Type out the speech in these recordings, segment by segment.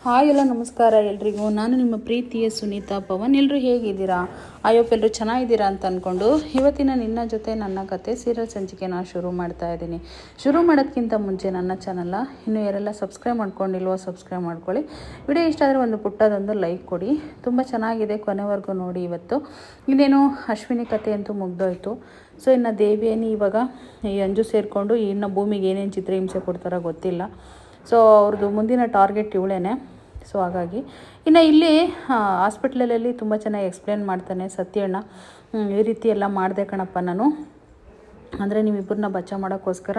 Hi ಎಲ್ಲ ನಮಸ್ಕಾರ ಎಲ್ರಿಗೂ. ನಾನು ನಿಮ್ಮ ಪ್ರೀತಿಯ ಸುನೀತಾ ಪವನ್. ಎಲ್ಲರೂ ಹೇಗಿದ್ದೀರಾ? ಅಯ್ಯೋಪ್ ಎಲ್ಲರೂ ಚೆನ್ನಾಗಿದ್ದೀರಾ ಅಂತ ಅಂದ್ಕೊಂಡು ಇವತ್ತಿನ ನಿನ್ನ ಜೊತೆ ನನ್ನ ಕತೆ ಸೀರಿಯಲ್ ಸಂಚಿಕೆನ ಶುರು ಮಾಡ್ತಾ ಇದ್ದೀನಿ. ಶುರು ಮಾಡೋದಕ್ಕಿಂತ ಮುಂಚೆ ನನ್ನ ಚಾನಲ್ನ ಇನ್ನೂ ಯಾರೆಲ್ಲ ಸಬ್ಸ್ಕ್ರೈಬ್ ಮಾಡ್ಕೊಂಡಿಲ್ವೋ ಸಬ್ಸ್ಕ್ರೈಬ್ ಮಾಡ್ಕೊಳ್ಳಿ. ವಿಡಿಯೋ ಇಷ್ಟ ಆದರೆ ಒಂದು ಪುಟ್ಟದೊಂದು ಲೈಕ್ ಕೊಡಿ. ತುಂಬ ಚೆನ್ನಾಗಿದೆ, ಕೊನೆವರೆಗೂ ನೋಡಿ. ಇವತ್ತು ಇನ್ನೇನು ಅಶ್ವಿನಿ ಕತೆ ಅಂತೂ ಮುಗ್ದೋಯ್ತು. ಸೊ ಇನ್ನು ದೇವಿಯನಿ ಇವಾಗ ಈ ಅಂಜು ಸೇರಿಕೊಂಡು ಇನ್ನು ಭೂಮಿಗೆ ಏನೇನು ಚಿತ್ರಹಿಂಸೆ ಕೊಡ್ತಾರೋ ಗೊತ್ತಿಲ್ಲ. ಸೊ ಅವ್ರದ್ದು ಮುಂದಿನ ಟಾರ್ಗೆಟ್ ಇವಳೇನೆ. ಸೊ ಹಾಗಾಗಿ ಇನ್ನು ಇಲ್ಲಿ ಹಾಸ್ಪಿಟ್ಲಲ್ಲಿ ತುಂಬ ಚೆನ್ನಾಗಿ ಎಕ್ಸ್ಪ್ಲೇನ್ ಮಾಡ್ತಾನೆ ಸತ್ಯಣ್ಣ. ಈ ರೀತಿ ಎಲ್ಲ ಮಾಡಿದೆ ಕಣಪ್ಪ ನಾನು, ಅಂದರೆ ನೀವಿಬ್ಬರನ್ನ ಬಚ್ಚ ಮಾಡೋಕ್ಕೋಸ್ಕರ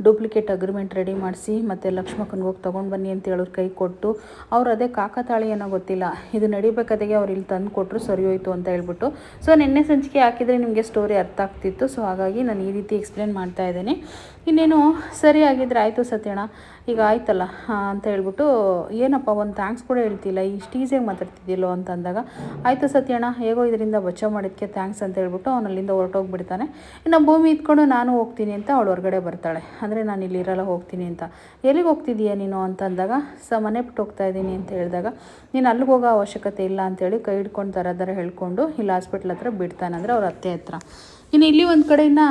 ಡೂಪ್ಲಿಕೇಟ್ ಅಗ್ರಿಮೆಂಟ್ ರೆಡಿ ಮಾಡಿಸಿ ಮತ್ತು ಲಕ್ಷ್ಮಕ್ಕನಿಗೆ ಹೋಗಿ ತೊಗೊಂಡು ಬನ್ನಿ ಅಂತ ಹೇಳೋರು ಕೈ ಕೊಟ್ಟು ಅವ್ರು ಅದೇ ಕಾಕತಾಳಿ ಏನೋ ಗೊತ್ತಿಲ್ಲ, ಇದು ನಡಿಬೇಕಾದಾಗೆ ಅವ್ರು ಇಲ್ಲಿ ತಂದು ಕೊಟ್ಟರು, ಸರಿ ಹೋಯ್ತು ಅಂತ ಹೇಳ್ಬಿಟ್ಟು. ಸೊ ನಿನ್ನೆ ಸಂಚಿಕೆ ಹಾಕಿದರೆ ನಿಮಗೆ ಸ್ಟೋರಿ ಅರ್ಥ ಆಗ್ತಿತ್ತು. ಸೊ ಹಾಗಾಗಿ ನಾನು ಈ ರೀತಿ ಎಕ್ಸ್ಪ್ಲೇನ್ ಮಾಡ್ತಾ ಇದ್ದೀನಿ. ಇನ್ನೇನು ಸರಿ ಆಗಿದ್ರೆ ಆಯಿತು ಸತ್ಯಣ್ಣ, ಈಗ ಆಯ್ತಲ್ಲ ಅಂತ ಹೇಳ್ಬಿಟ್ಟು, ಏನಪ್ಪ ಒಂದು ಥ್ಯಾಂಕ್ಸ್ ಕೂಡ ಹೇಳ್ತಿಲ್ಲ, ಇಷ್ಟು ಈಸಿಯಾಗಿ ಮಾತಾಡ್ತಿದ್ದಿಲ್ಲೋ ಅಂತ ಅಂದಾಗ, ಆಯಿತು ಸತ್ಯಣ್ಣ ಹೇಗೋ ಇದರಿಂದ ಬಚಾವ್ ಮಾಡೋದಕ್ಕೆ ಥ್ಯಾಂಕ್ಸ್ ಅಂತ ಹೇಳ್ಬಿಟ್ಟು ಅವನು ಅಲ್ಲಿಂದ ಹೊರಟೋಗ್ಬಿಡ್ತಾನೆ. ಇನ್ನು ಭೂಮಿ ಇದ್ಕೊಂಡು ನಾನು ಹೋಗ್ತೀನಿ ಅಂತ ಅವಳು ಹೊರಗಡೆ ಬರ್ತಾಳೆ. ಅಂದರೆ ನಾನು ಇಲ್ಲಿ ಇರಲ್ಲ, ಹೋಗ್ತೀನಿ ಅಂತ. ಎಲ್ಲಿಗೆ ಹೋಗ್ತಿದ್ದೀಯಾ ನೀನು ಅಂತ ಅಂದಾಗ, ಮನೆ ಬಿಟ್ಟು ಹೋಗ್ತಾ ಇದ್ದೀನಿ ಅಂತ ಹೇಳಿದಾಗ, ನೀನು ಅಲ್ಲಿಗೆ ಹೋಗೋ ಅವಶ್ಯಕತೆ ಇಲ್ಲ ಅಂತೇಳಿ ಕೈ ಹಿಡ್ಕೊಂಡು ಥರ ಹೇಳ್ಕೊಂಡು ಇಲ್ಲಿ ಹಾಸ್ಪಿಟ್ಲ್ ಹತ್ರ ಬಿಡ್ತಾನೆ, ಅಂದರೆ ಅವ್ರ ಅತ್ತೆ ಹತ್ರ. ಇನ್ನು ಇಲ್ಲಿ ಒಂದು ಕಡೆಯಿಂದ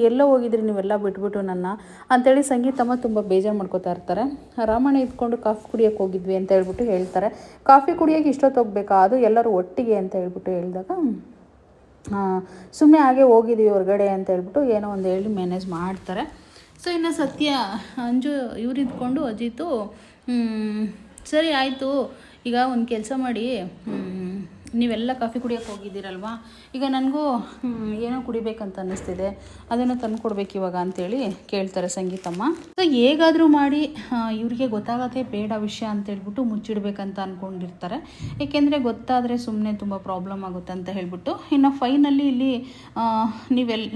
ಎಲ್ಲೋ ಹೋಗಿದ್ರಿ ನೀವೆಲ್ಲ ಬಿಟ್ಬಿಟ್ಟು ನನ್ನ ಅಂಥೇಳಿ ಸಂಗೀತಮ್ಮ ತುಂಬ ಬೇಜಾರು ಮಾಡ್ಕೋತಾ ಇರ್ತಾರೆ. ರಾಮಣ್ಣ ಇದ್ಕೊಂಡು ಕಾಫಿ ಕುಡಿಯೋಕ್ಕೆ ಹೋಗಿದ್ವಿ ಅಂತ ಹೇಳ್ಬಿಟ್ಟು ಹೇಳ್ತಾರೆ. ಕಾಫಿ ಕುಡಿಯೋಕ್ಕೆ ಇಷ್ಟೊತ್ತು ಹೋಗ್ಬೇಕಾ, ಅದು ಎಲ್ಲರೂ ಒಟ್ಟಿಗೆ ಅಂತ ಹೇಳ್ಬಿಟ್ಟು ಹೇಳಿದಾಗ, ಸುಮ್ಮನೆ ಹಾಗೆ ಹೋಗಿದ್ದೀವಿ ಹೊರಗಡೆ ಅಂತ ಹೇಳ್ಬಿಟ್ಟು ಏನೋ ಒಂದು ಹೇಳಿ ಮ್ಯಾನೇಜ್ ಮಾಡ್ತಾರೆ. ಸೊ ಇನ್ನು ಸತ್ಯ ಅಂಜು ಇವ್ರಿದ್ಕೊಂಡು ಅಜಿತು, ಸರಿ ಆಯಿತು, ಈಗ ಒಂದು ಕೆಲಸ ಮಾಡಿ, ನೀವೆಲ್ಲ ಕಾಫಿ ಕುಡಿಯೋಕ್ಕೆ ಹೋಗಿದ್ದೀರಲ್ವಾ, ಈಗ ನನಗೂ ಏನೋ ಕುಡಿಬೇಕಂತ ಅನ್ನಿಸ್ತಿದೆ, ಅದನ್ನು ತಂದು ಕೊಡ್ಬೇಕು ಇವಾಗ ಅಂತೇಳಿ ಕೇಳ್ತಾರೆ ಸಂಗೀತಮ್ಮ. ಸೊ ಹೇಗಾದರೂ ಮಾಡಿ ಇವ್ರಿಗೆ ಗೊತ್ತಾಗತ್ತೆ ಬೇಡ ವಿಷಯ ಅಂತೇಳ್ಬಿಟ್ಟು ಮುಚ್ಚಿಡ್ಬೇಕಂತ ಅಂದ್ಕೊಂಡಿರ್ತಾರೆ. ಏಕೆಂದರೆ ಗೊತ್ತಾದರೆ ಸುಮ್ಮನೆ ತುಂಬ ಪ್ರಾಬ್ಲಮ್ ಆಗುತ್ತೆ ಅಂತ ಹೇಳ್ಬಿಟ್ಟು. ಇನ್ನು ಫೈನಲ್ಲಿ ಇಲ್ಲಿ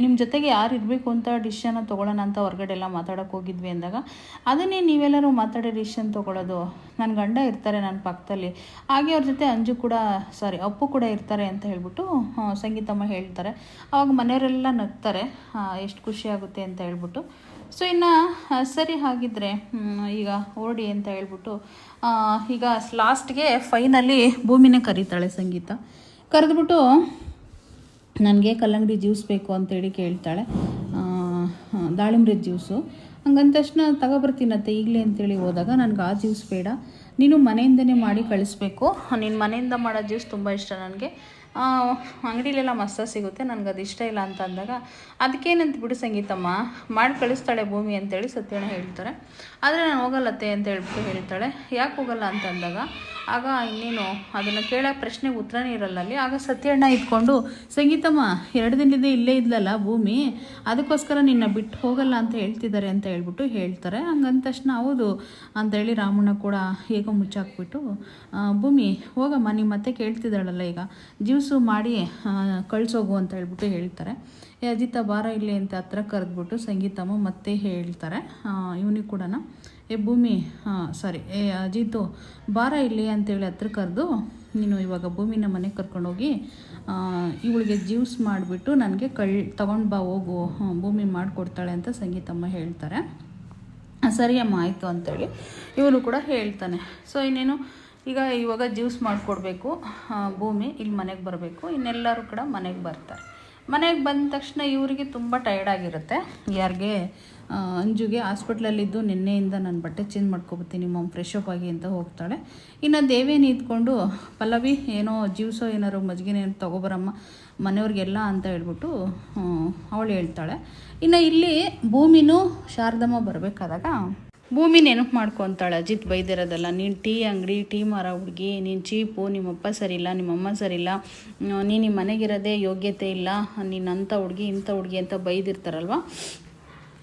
ನಿಮ್ಮ ಜೊತೆಗೆ ಯಾರು ಇರಬೇಕು ಅಂತ ಡಿಸಿಷನ್ನ ತೊಗೊಳ್ಳೋಣ ಅಂತ ಹೊರಗಡೆ ಎಲ್ಲ ಮಾತಾಡೋಕ್ಕೆ ಹೋಗಿದ್ವಿ ಅಂದಾಗ, ಅದನ್ನೇ ನೀವೆಲ್ಲರೂ ಮಾತಾಡೋ ಡಿಸಿಷನ್ ತೊಗೊಳ್ಳೋದು, ನನ್ನ ಗಂಡ ಇರ್ತಾರೆ ನನ್ನ ಪಕ್ಕದಲ್ಲಿ, ಹಾಗೆ ಅವ್ರ ಜೊತೆ ಅಂಜು ಕೂಡ ಅಪ್ಪು ಕೂಡ ಇರ್ತಾರೆ ಅಂತ ಹೇಳ್ಬಿಟ್ಟು ಸಂಗೀತಮ್ಮ ಹೇಳ್ತಾರೆ. ಆವಾಗ ಮನೆಯವರೆಲ್ಲ ನಗ್ತಾರೆ, ಎಷ್ಟು ಖುಷಿ ಆಗುತ್ತೆ ಅಂತ ಹೇಳ್ಬಿಟ್ಟು. ಸೊ ಇನ್ನು ಸರಿ ಹಾಗಿದ್ರೆ ಈಗ ಹೊರಡಿ ಅಂತ ಹೇಳ್ಬಿಟ್ಟು ಈಗ ಲಾಸ್ಟ್ಗೆ ಫೈನಲ್ಲಿ ಭೂಮಿನೇ ಕರೀತಾಳೆ ಸಂಗೀತ. ಕರೆದ್ಬಿಟ್ಟು ನನಗೆ ಕಲ್ಲಂಗಡಿ ಜ್ಯೂಸ್ ಬೇಕು ಅಂತೇಳಿ ಕೇಳ್ತಾಳೆ, ದಾಳಿಂಬ್ರೆ ಜ್ಯೂಸು. ಹಂಗಂದ ತಕ್ಷಣ ತಗೊಬರ್ತೀನತ್ತೆ ಈಗಲೇ ಅಂತೇಳಿ ಹೋದಾಗ, ನನಗೆ ಆ ಜ್ಯೂಸ್ ಬೇಡ, ನೀನು ಮನೆಯಿಂದನೇ ಮಾಡಿ ಕಳಿಸ್ಬೇಕು, ನಿನ್ನ ಮನೆಯಿಂದ ಮಾಡೋ ಜ್ಯೂಸ್ ತುಂಬ ಇಷ್ಟ ನನಗೆ, ಅಂಗಡಿಲೆಲ್ಲ ಮಸ್ತ ಸಿಗುತ್ತೆ, ನನಗೆ ಅದು ಇಷ್ಟ ಇಲ್ಲ ಅಂತ ಅಂದಾಗ, ಅದಕ್ಕೇನಂತ ಬಿಡು ಸಂಗೀತಮ್ಮ, ಮಾಡಿ ಕಳಿಸ್ತಾಳೆ ಭೂಮಿ ಅಂತೇಳಿ ಸತ್ಯಣ್ಣ ಹೇಳ್ತಾರೆ. ಆದರೆ ನಾನು ಹೋಗಲ್ಲತ್ತೆ ಅಂತ ಹೇಳ್ಬಿಟ್ಟು ಹೇಳ್ತಾಳೆ. ಯಾಕೆ ಹೋಗಲ್ಲ ಅಂತ ಅಂದಾಗ, ಆಗ ಇನ್ನೇನು ಅದನ್ನು ಕೇಳೋ ಪ್ರಶ್ನೆಗೆ ಉತ್ತರನೇ ಇರಲ್ಲ ಅಲ್ಲಿ. ಆಗ ಸತ್ಯಣ್ಣ ಇದ್ಕೊಂಡು, ಸಂಗೀತಮ್ಮ 2 ದಿನದಿಂದ ಇಲ್ಲೇ ಇದ್ಲಲ್ಲ ಭೂಮಿ, ಅದಕ್ಕೋಸ್ಕರ ನಿನ್ನ ಬಿಟ್ಟು ಹೋಗಲ್ಲ ಅಂತ ಹೇಳ್ತಿದ್ದಾರೆ ಅಂತ ಹೇಳ್ಬಿಟ್ಟು ಹೇಳ್ತಾರೆ. ಹಂಗಂದ ತಕ್ಷಣ ಹೌದು ಅಂತೇಳಿ ರಾಮಣ್ಣ ಕೂಡ ಹೇಗೋ ಮುಚ್ಚಾಕ್ಬಿಟ್ಟು, ಭೂಮಿ ಹೋಗಮ್ಮ, ನಿಮ್ಮ ಮತ್ತೆ ಕೇಳ್ತಿದ್ದಾಳಲ್ಲ ಈಗ, ಜ್ಯೂಸು ಮಾಡಿ ಕಳಿಸೋಗು ಅಂತ ಹೇಳ್ಬಿಟ್ಟು ಹೇಳ್ತಾರೆ. ಅಜಿತ ಬಾರ ಇಲ್ಲಿ ಅಂತ ಹತ್ರ ಕರೆದ್ಬಿಟ್ಟು ಸಂಗೀತಮ್ಮ ಮತ್ತೆ ಹೇಳ್ತಾರೆ ಇವನಿಗೆ ಕೂಡ, ಭೂಮಿ ಅಜಿತು ಬಾರ ಇಲ್ಲಿ ಅಂತೇಳಿ ಹತ್ರ ಕರೆದು, ನೀನು ಇವಾಗ ಭೂಮಿನ ಮನೆಗೆ ಕರ್ಕೊಂಡೋಗಿ ಇವಳಿಗೆ ಜ್ಯೂಸ್ ಮಾಡಿಬಿಟ್ಟು ನನಗೆ ತಗೊಂಡು ಬಾ ಹೋಗು, ಭೂಮಿ ಮಾಡಿಕೊಡ್ತಾಳೆ ಅಂತ ಸಂಗೀತಮ್ಮ ಹೇಳ್ತಾರೆ. ಸರಿ ಅಮ್ಮ ಆಯಿತು ಅಂತೇಳಿ ಇವನು ಕೂಡ ಹೇಳ್ತಾನೆ. ಸೊ ಇನ್ನೇನು ಇವಾಗ ಜ್ಯೂಸ್ ಮಾಡಿಕೊಡ್ಬೇಕು, ಭೂಮಿ ಇಲ್ಲಿ ಮನೆಗೆ ಬರಬೇಕು. ಇನ್ನೆಲ್ಲರೂ ಕೂಡ ಮನೆಗೆ ಬರ್ತಾರೆ. ಮನೆಗೆ ಬಂದ ತಕ್ಷಣ ಇವರಿಗೆ ತುಂಬ ಟಯರ್ಡಾಗಿರುತ್ತೆ. ಯಾರಿಗೆ? ಅಂಜುಗೆ. ಹಾಸ್ಪಿಟ್ಲಲ್ಲಿದ್ದು ನಿನ್ನೆಯಿಂದ ನಾನು ಬಟ್ಟೆ ಚೇಂಜ್ ಮಾಡ್ಕೊಬತ್ತೀನಿ ಮಮ್ಮ, ಫ್ರೆಶ್ ಅಪ್ ಆಗಿ ಅಂತ ಹೋಗ್ತಾಳೆ. ಇನ್ನು ದೇವೇನಿ ಇದ್ಕೊಂಡು, ಪಲ್ಲವಿ ಏನೋ ಜ್ಯೂಸೋ ಏನಾರು ಮಜ್ಜಿಗೆನೇನು ತೊಗೊಬರಮ್ಮ ಮನೆಯವ್ರಿಗೆಲ್ಲ ಅಂತ ಹೇಳ್ಬಿಟ್ಟು ಅವಳು ಹೇಳ್ತಾಳೆ. ಇನ್ನು ಇಲ್ಲಿ ಭೂಮಿನೂ ಶಾರದಮ್ಮ ಬರಬೇಕಾದಾಗ ಭೂಮಿ ನೆನಪು ಮಾಡ್ಕೊತಾಳೆ, ಅಜಿತ್ ಬೈದಿರೋದಲ್ಲ, ನೀನು ಟೀ ಅಂಗಡಿ ಟೀ ಮಾರೋ ಹುಡುಗಿ, ನೀನು ಚೀಪು, ನಿಮ್ಮಪ್ಪ ಸರಿಯಿಲ್ಲ, ನಿಮ್ಮಮ್ಮ ಸರಿಯಿಲ್ಲ, ನೀನು ನಿಮ್ಮ ಮನೆಗಿರೋದೇ ಯೋಗ್ಯತೆ ಇಲ್ಲ, ನೀನಂಥ ಹುಡುಗಿ ಇಂಥ ಹುಡುಗಿ ಅಂತ ಬೈದಿರ್ತಾರಲ್ವ,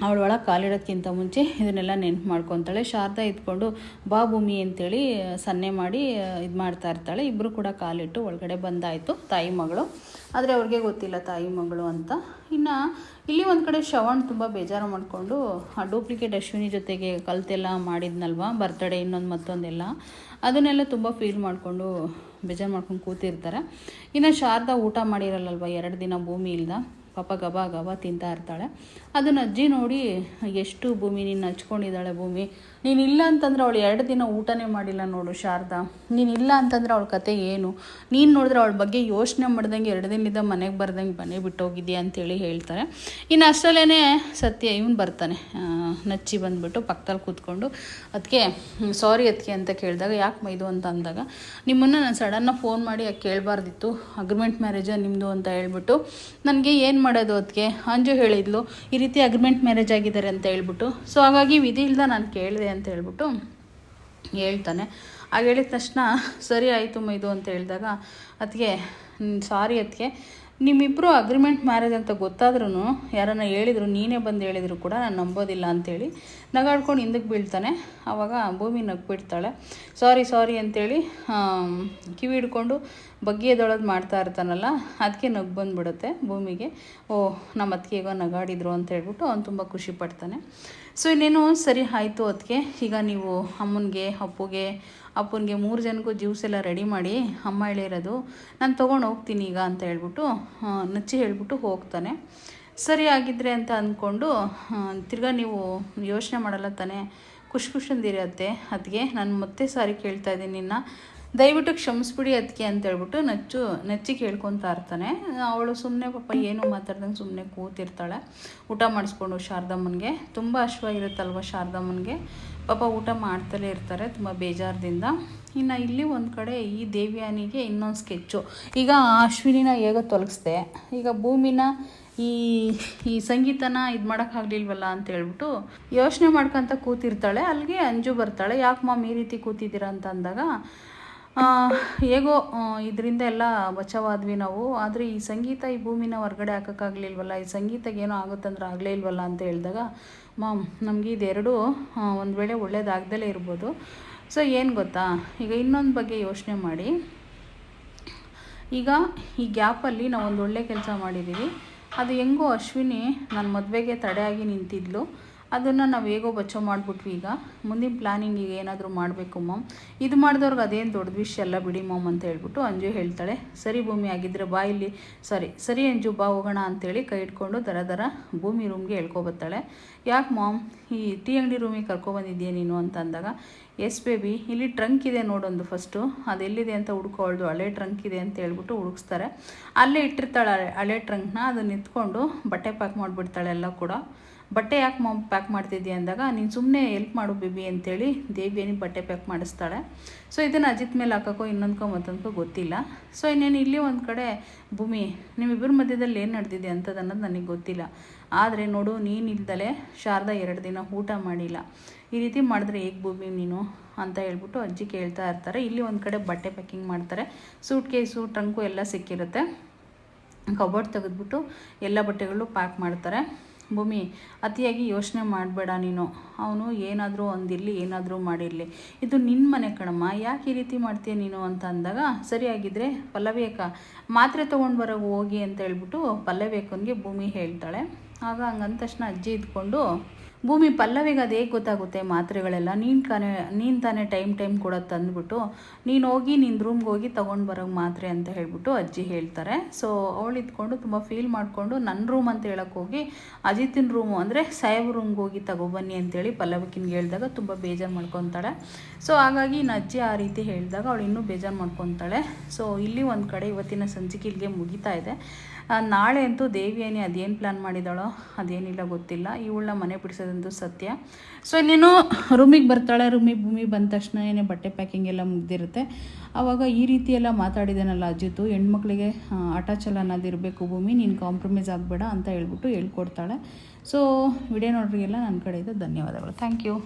ಅವಳ ಒಳಗೆ ಕಾಲಿಡೋಕ್ಕಿಂತ ಮುಂಚೆ ಇದನ್ನೆಲ್ಲ ನೆನಪು ಮಾಡ್ಕೊತಾಳೆ. ಶಾರದಾ ಇದ್ಕೊಂಡು ಬಾ ಭೂಮಿ ಅಂತೇಳಿ ಸನ್ನೆ ಮಾಡಿ ಇದು ಮಾಡ್ತಾ ಇರ್ತಾಳೆ. ಇಬ್ಬರು ಕೂಡ ಕಾಲಿಟ್ಟು ಒಳಗಡೆ ಬಂದಾಯಿತು ತಾಯಿ ಮಗಳು, ಆದರೆ ಅವ್ರಿಗೆ ಗೊತ್ತಿಲ್ಲ ತಾಯಿ ಮಗಳು ಅಂತ. ಇನ್ನು ಇಲ್ಲಿ ಒಂದು ಕಡೆ ಶ್ರವಣ್ ತುಂಬ ಬೇಜಾರು ಮಾಡಿಕೊಂಡು, ಆ ಡೂಪ್ಲಿಕೇಟ್ ಅಶ್ವಿನಿ ಜೊತೆಗೆ ಕಲ್ತೆಲ್ಲ ಮಾಡಿದ್ನಲ್ವ, ಬರ್ತಡೇ ಇನ್ನೊಂದು ಮತ್ತೊಂದೆಲ್ಲ, ಅದನ್ನೆಲ್ಲ ತುಂಬ ಫೀಲ್ ಮಾಡಿಕೊಂಡು ಬೇಜಾರು ಮಾಡ್ಕೊಂಡು ಕೂತಿರ್ತಾರೆ. ಇನ್ನು ಶಾರದಾ ಊಟ ಮಾಡಿರಲ್ಲಲ್ವ 2 ದಿನ ಭೂಮಿ ಇಲ್ದ, ಪಾಪ ಗಬಾ ಗಬಾ ತಿಂತಾ ಇರ್ತಾಳೆ. ಅದನ್ನು ಅಜ್ಜಿ ನೋಡಿ, ಎಷ್ಟು ಭೂಮಿ ನಿನ್ನ ಹಚ್ಕೊಂಡಿದ್ದಾಳೆ ಭೂಮಿ, ನೀನಿಲ್ಲ ಅಂತಂದರೆ ಅವಳು 2 ದಿನ ಊಟನೇ ಮಾಡಿಲ್ಲ ನೋಡು ಶಾರದಾ. ನೀನಿಲ್ಲ ಅಂತಂದರೆ ಅವಳ ಕತೆ ಏನು? ನೀನು ನೋಡಿದ್ರೆ ಅವಳ ಬಗ್ಗೆ ಯೋಚನೆ ಮಾಡ್ದಂಗೆ 2 ದಿನದಿಂದ ಮನೆಗೆ ಬರ್ದಂಗೆ ಮನೆ ಬಿಟ್ಟೋಗಿದ್ಯಾ ಅಂತೇಳಿ ಹೇಳ್ತಾರೆ. ಇನ್ನು ಅಷ್ಟರಲ್ಲೇ ಸತ್ಯ ಇವನು ಬರ್ತಾನೆ, ನಚ್ಚಿ ಬಂದುಬಿಟ್ಟು ಪಕ್ಕದಲ್ಲಿ ಕೂತ್ಕೊಂಡು ಅದಕ್ಕೆ ಸಾರಿ ಅದಕ್ಕೆ ಅಂತ ಕೇಳಿದಾಗ ಯಾಕೆ ಇದು ಅಂತ ಅಂದಾಗ, ನಿಮ್ಮನ್ನು ನಾನು ಸಡನ್ನಾಗಿ ಫೋನ್ ಮಾಡಿ ಕೇಳಬಾರ್ದಿತ್ತು, ಅಗ್ರಿಮೆಂಟ್ ಮ್ಯಾರೇಜ ನಿಮ್ಮದು ಅಂತ ಹೇಳ್ಬಿಟ್ಟು ನನಗೆ ಏನು ಮಾಡೋದು ಅದಕ್ಕೆ ಅಂಜು ಹೇಳಿದ್ಲು ಈ ರೀತಿ ಅಗ್ರಿಮೆಂಟ್ ಮ್ಯಾರೇಜ್ ಆಗಿದ್ದಾರೆ ಅಂತ ಹೇಳ್ಬಿಟ್ಟು. ಸೊ ಹಾಗಾಗಿ ವಿಧಿ ಇಲ್ದ ನಾನು ಕೇಳಿದೆ ಅಂತ ಹೇಳ್ಬಿಟ್ಟು ಹೇಳ್ತಾನೆ. ಆಗ ಹೇಳಿದ ತಕ್ಷಣ ಸರಿ ಆಯಿತು ಇದು ಅಂತ ಹೇಳಿದಾಗ ಅದಕ್ಕೆ ಸಾರಿ ಅದಕ್ಕೆ ನಿಮ್ಮಿಬ್ಬರು ಅಗ್ರಿಮೆಂಟ್ ಮ್ಯಾರೇಜ್ ಅಂತ ಗೊತ್ತಾದ್ರೂ ಯಾರನ್ನ ಹೇಳಿದ್ರು, ನೀನೇ ಬಂದು ಹೇಳಿದ್ರು ಕೂಡ ನಾನು ನಂಬೋದಿಲ್ಲ ಅಂಥೇಳಿ ನಗಾಡ್ಕೊಂಡು ಹಿಂದಕ್ಕೆ ಬೀಳ್ತಾನೆ. ಆವಾಗ ಭೂಮಿ ನಗ್ಬಿಡ್ತಾಳೆ. ಸಾರಿ ಅಂತೇಳಿ ಕಿವಿ ಹಿಡ್ಕೊಂಡು ಬಗ್ಗೆ ಎದೊಳದು ಮಾಡ್ತಾ ಇರ್ತಾನಲ್ಲ, ಅದಕ್ಕೆ ನಗು ಬಂದುಬಿಡುತ್ತೆ ಭೂಮಿಗೆ. ನಮ್ಮ ಅತ್ತಿಗೆಗೋ ನಗಾಡಿದ್ರು ಅಂತ ಹೇಳ್ಬಿಟ್ಟು ಅವ್ನು ತುಂಬ ಖುಷಿ ಪಡ್ತಾನೆ. ಸೊ ಇನ್ನೇನು ಸರಿ ಆಯಿತು ಅದಕ್ಕೆ, ಈಗ ನೀವು ಅಮ್ಮನಿಗೆ ಅಪ್ಪನಿಗೆ 3 ಜನಕ್ಕೂ ಜ್ಯೂಸ್ ಎಲ್ಲ ರೆಡಿ ಮಾಡಿ, ಅಮ್ಮ ಹೇಳಿರೋದು ನಾನು ತೊಗೊಂಡು ಹೋಗ್ತೀನಿ ಈಗ ಅಂತ ಹೇಳ್ಬಿಟ್ಟು ನಚ್ಚಿ ಹೇಳ್ಬಿಟ್ಟು ಹೋಗ್ತಾನೆ. ಸರಿ ಆಗಿದ್ರೆ ಅಂತ ಅಂದ್ಕೊಂಡು ತಿರ್ಗಾ ನೀವು ಯೋಚನೆ ಮಾಡಲ್ಲ ತಾನೆ, ಖುಷಿಂದಿರತ್ತೆ ಅದಕ್ಕೆ ನಾನು ಮತ್ತೆ ಸಾರಿ ಕೇಳ್ತಾ ಇದ್ದೀನಿ ನಿನ್ನ, ದಯವಿಟ್ಟು ಕ್ಷಮಿಸ್ಬಿಡಿ ಅದಕ್ಕೆ ಅಂತ ಹೇಳ್ಬಿಟ್ಟು ನಚ್ಚಿ ಕೇಳ್ಕೊತಾ ಇರ್ತಾನೆ. ಅವಳು ಸುಮ್ಮನೆ ಪಾಪ ಏನು ಮಾತಾಡ್ದಂಗೆ ಸುಮ್ಮನೆ ಕೂತಿರ್ತಾಳೆ. ಊಟ ಮಾಡಿಸ್ಕೊಂಡು ಶಾರದಮ್ಮನಿಗೆ ತುಂಬ ಇರುತ್ತಲ್ವ ಶಾರದಮ್ಮನಿಗೆ, ಪಾಪ ಊಟ ಮಾಡ್ತಲೇ ಇರ್ತಾರೆ ತುಂಬ ಬೇಜಾರದಿಂದ. ಇನ್ನು ಇಲ್ಲಿ ಒಂದು ಕಡೆ ಈ ದೇವ್ಯಾನಿಗೆ ಇನ್ನೊಂದು ಸ್ಕೆಚ್ಚು. ಈಗ ಅಶ್ವಿನಿನ ಹೇಗೋ ತೊಲಗಿಸ್ದೆ, ಈಗ ಭೂಮಿನ ಈ ಸಂಗೀತನ ಇದು ಮಾಡೋಕ್ಕಾಗಲಿಲ್ವಲ್ಲ ಅಂತ ಹೇಳ್ಬಿಟ್ಟು ಯೋಚನೆ ಮಾಡ್ಕೊತ ಕೂತಿರ್ತಾಳೆ. ಅಲ್ಲಿಗೆ ಅಂಜು ಬರ್ತಾಳೆ. ಯಾಕೆ ಮಾಮ್ ಈ ರೀತಿ ಕೂತಿದ್ದೀರಾ ಅಂತ ಅಂದಾಗ, ಹೇಗೋ ಇದರಿಂದ ಎಲ್ಲ ಬಚಾವಾದ್ವಿ ನಾವು, ಆದರೆ ಈ ಸಂಗೀತ ಈ ಭೂಮಿನ ಹೊರಗಡೆ ಹಾಕೋಕ್ಕಾಗಲಿಲ್ವಲ್ಲ, ಈ ಸಂಗೀತಕ್ಕೆ ಏನೋ ಆಗುತ್ತಂದ್ರೆ ಆಗಲೇ ಇಲ್ವಲ್ಲ ಅಂತ ಹೇಳಿದಾಗ, ಮಾಮ್ ನಮಗೆ ಇದೆರಡು ಒಂದು ವೇಳೆ ಒಳ್ಳೇದಾಗ್ದಲೇ ಇರ್ಬೋದು. ಸೊ ಏನು ಗೊತ್ತಾ, ಈಗ ಇನ್ನೊಂದು ಬಗ್ಗೆ ಯೋಚನೆ ಮಾಡಿ, ಈಗ ಈ ಗ್ಯಾಪಲ್ಲಿ ನಾವು ಒಂದು ಒಳ್ಳೆ ಕೆಲಸ ಮಾಡಿದ್ದೀವಿ. ಅದು ಹೆಂಗೋ ಅಶ್ವಿನಿ ನನ್ನ ಮದುವೆಗೆ ತಡೆಯಾಗಿ ನಿಂತಿದ್ಲು, ಅದನ್ನು ನಾವು ಹೇಗೋ ಬಚಾವ್ ಮಾಡಿಬಿಟ್ವಿ. ಈಗ ಮುಂದಿನ ಪ್ಲ್ಯಾನಿಂಗಿಗೆ ಏನಾದರೂ ಮಾಡಬೇಕು ಮಾಮ್, ಇದು ಮಾಡಿದವ್ರಿಗೆ ಅದೇನು ದೊಡ್ಡ ವಿಷಯ ಅಲ್ಲ ಬಿಡಿ ಮಾಮ್ ಅಂತ ಹೇಳ್ಬಿಟ್ಟು ಅಂಜು ಹೇಳ್ತಾಳೆ. ಸರಿ ಭೂಮಿ ಆಗಿದ್ದರೆ ಬಾ ಇಲ್ಲಿ, ಸರಿ ಅಂಜು ಬಾ ಹೋಗೋಣ ಅಂತೇಳಿ ಕೈ ಇಟ್ಕೊಂಡು ದರ ಭೂಮಿ ರೂಮ್ಗೆ ಹೇಳ್ಕೊಬತ್ತಾಳೆ. ಯಾಕೆ ಮಾಮ್ ಈ ಟೀ ಅಂಗಡಿ ರೂಮಿಗೆ ಕರ್ಕೊಬಂದಿದ್ಯಾ ನೀನು ಅಂತ ಅಂದಾಗ, ಎಸ್ ಬೇಬಿ ಇಲ್ಲಿ ಟ್ರಂಕ್ ಇದೆ ನೋಡೊಂದು, ಫಸ್ಟು ಅದೆಲ್ಲಿದೆ ಅಂತ ಹುಡ್ಕೊಳ್ದು, ಹಳೆ ಟ್ರಂಕ್ ಇದೆ ಅಂತ ಹೇಳ್ಬಿಟ್ಟು ಹುಡುಕ್ಸ್ತಾರೆ. ಅಲ್ಲೇ ಇಟ್ಟಿರ್ತಾಳೆ ಹಳೆ ಟ್ರಂಕ್ನ, ಅದನ್ನ ಎತ್ಕೊಂಡು ಬಟ್ಟೆ ಪ್ಯಾಕ್ ಮಾಡಿಬಿಡ್ತಾಳೆ ಎಲ್ಲ ಕೂಡ. ಬಟ್ಟೆ ಯಾಕೆ ಮಾಮ್ ಪ್ಯಾಕ್ ಮಾಡ್ತಿದ್ಯಾ ಅಂದಾಗ, ನೀನು ಸುಮ್ಮನೆ ಹೆಲ್ಪ್ ಮಾಡು ಬೇಬಿ ಅಂತೇಳಿ ದೇವ್ಯಾನಿ ಬಟ್ಟೆ ಪ್ಯಾಕ್ ಮಾಡಿಸ್ತಾಳೆ. ಸೊ ಇದನ್ನು ಅಜಿತ್ ಮೇಲೆ ಹಾಕೋಕ್ಕೋ ಮತ್ತೊಂದಕ್ಕೋ ಗೊತ್ತಿಲ್ಲ. ಸೊ ಇನ್ನೇನು ಇಲ್ಲಿ ಒಂದು ಕಡೆ ಭೂಮಿ ನಿಮ್ಮಿಬ್ಬರ ಮಧ್ಯದಲ್ಲಿ ಏನು ನಡೆದಿದೆ ಅನ್ನೋದು ನನಗೆ ಗೊತ್ತಿಲ್ಲ, ಆದರೆ ನೋಡು ನೀನು ಇಲ್ದಲೆ ಶಾರದಾ 2 ದಿನ ಊಟ ಮಾಡಿಲ್ಲ, ಈ ರೀತಿ ಮಾಡಿದ್ರೆ ಹೇಗೆ ಭೂಮಿ ನೀನು ಅಂತ ಹೇಳ್ಬಿಟ್ಟು ಅಜ್ಜಿ ಕೇಳ್ತಾ ಇರ್ತಾರೆ. ಇಲ್ಲಿ ಒಂದು ಕಡೆ ಬಟ್ಟೆ ಪ್ಯಾಕಿಂಗ್ ಮಾಡ್ತಾರೆ, ಸೂಟ್ ಕೇಸು ಟ್ರಂಕು ಎಲ್ಲ ಸಿಕ್ಕಿರುತ್ತೆ. ಕಬೋರ್ಡ್ ತೆಗೆದ್ಬಿಟ್ಟು ಎಲ್ಲ ಬಟ್ಟೆಗಳು ಪ್ಯಾಕ್ ಮಾಡ್ತಾರೆ. ಭೂಮಿ ಅತಿಯಾಗಿ ಯೋಚನೆ ಮಾಡಬೇಡ ನೀನು, ಅವನು ಏನಾದರೂ ಒಂದಿರಲಿ ಏನಾದರೂ ಮಾಡಿರಲಿ, ಇದು ನಿನ್ನ ಮನೆ ಕಣಮ್ಮ, ಯಾಕೆ ಈ ರೀತಿ ಮಾಡ್ತೀಯ ನೀನು ಅಂತ ಅಂದಾಗ, ಸರಿಯಾಗಿದ್ದರೆ ಪಲ್ಲವಿ ಅಕ್ಕ ಮಾತ್ರೆ ತೊಗೊಂಡು ಬರೋಕೆ ಹೋಗಿ ಅಂತ ಹೇಳ್ಬಿಟ್ಟು ಪಲ್ಲವಿ ಅಕ್ಕನಿಗೆ ಭೂಮಿ ಹೇಳ್ತಾಳೆ. ಆಗ ಹಂಗಂದ ತಕ್ಷಣ ಅಜ್ಜಿ ಇದ್ಕೊಂಡು, ಭೂಮಿ ಪಲ್ಲವಿಗೆ ಅದು ಹೇಗೆ ಗೊತ್ತಾಗುತ್ತೆ ಮಾತ್ರೆಗಳೆಲ್ಲ, ನೀನು ತಾನೇ ಟೈಮ್ ಕೊಡೋದು ತಂದುಬಿಟ್ಟು ನೀನು ಹೋಗಿ ನಿನ್ನ ರೂಮ್ಗೆ ಹೋಗಿ ತೊಗೊಂಡು ಬರೋಗೆ ಮಾತ್ರೆ ಅಂತ ಹೇಳ್ಬಿಟ್ಟು ಅಜ್ಜಿ ಹೇಳ್ತಾರೆ. ಸೊ ಅವಳು ಇದ್ಕೊಂಡು ತುಂಬ ಫೀಲ್ ಮಾಡಿಕೊಂಡು ನನ್ನ ರೂಮ್ ಅಂತ ಹೇಳೋಕ್ಕೆ ಹೋಗಿ ಅಜಿತಿನ ರೂಮು ಅಂದರೆ ಸಾಹೇಬ್ ರೂಮ್ಗೆ ಹೋಗಿ ತಗೊಬನ್ನಿ ಅಂತೇಳಿ ಪಲ್ಲವಿಕಿನ್ಗೆ ಹೇಳಿದಾಗ ತುಂಬ ಬೇಜಾರು ಮಾಡ್ಕೊತಾಳೆ. ಸೊ ಹಾಗಾಗಿ ಇನ್ನು ಅಜ್ಜಿ ಆ ರೀತಿ ಹೇಳಿದಾಗ ಅವಳು ಇನ್ನೂ ಬೇಜಾರು ಮಾಡ್ಕೊತಾಳೆ. ಸೊ ಇಲ್ಲಿ ಒಂದು ಕಡೆ ಇವತ್ತಿನ ಸಂಚಿಕೆ ಇಲ್ಲಿಗೆ ಮುಗಿತಾ ಇದೆ. ನಾಳೆ ಅಂತೂ ದೇವ್ಯಾನಿ ಅದೇನು ಪ್ಲ್ಯಾನ್ ಮಾಡಿದಾಳೋ ಅದೇನಿಲ್ಲ ಗೊತ್ತಿಲ್ಲ, ಇವಳನ್ನ ಮನೆ ಬಿಡಿಸೋದಂತೂ ಸತ್ಯ. ಸೊ ಇನ್ನೇನು ರೂಮಿಗೆ ಬರ್ತಾಳೆ. ಭೂಮಿ ಬಂದ ತಕ್ಷಣ ಬಟ್ಟೆ ಪ್ಯಾಕಿಂಗ್ ಎಲ್ಲ ಮುಗ್ದಿರುತ್ತೆ. ಆವಾಗ ಈ ರೀತಿ ಎಲ್ಲ ಮಾತಾಡಿದಾನಲ್ಲ ಅಜಿತು, ಹೆಣ್ಮಕ್ಳಿಗೆ ಅಟಾಚಲ್ ಅನ್ನೋದಿರಬೇಕು ಭೂಮಿ, ನೀನು ಕಾಂಪ್ರಮೈಸ್ ಆಗಬೇಡ ಅಂತ ಹೇಳ್ಬಿಟ್ಟು ಹೇಳ್ಕೊಡ್ತಾಳೆ. ಸೊ ವಿಡಿಯೋ ನೋಡ್ರಿಗೆಲ್ಲ ನನ್ನ ಕಡೆಯಿಂದ ಧನ್ಯವಾದಗಳು. Thank you.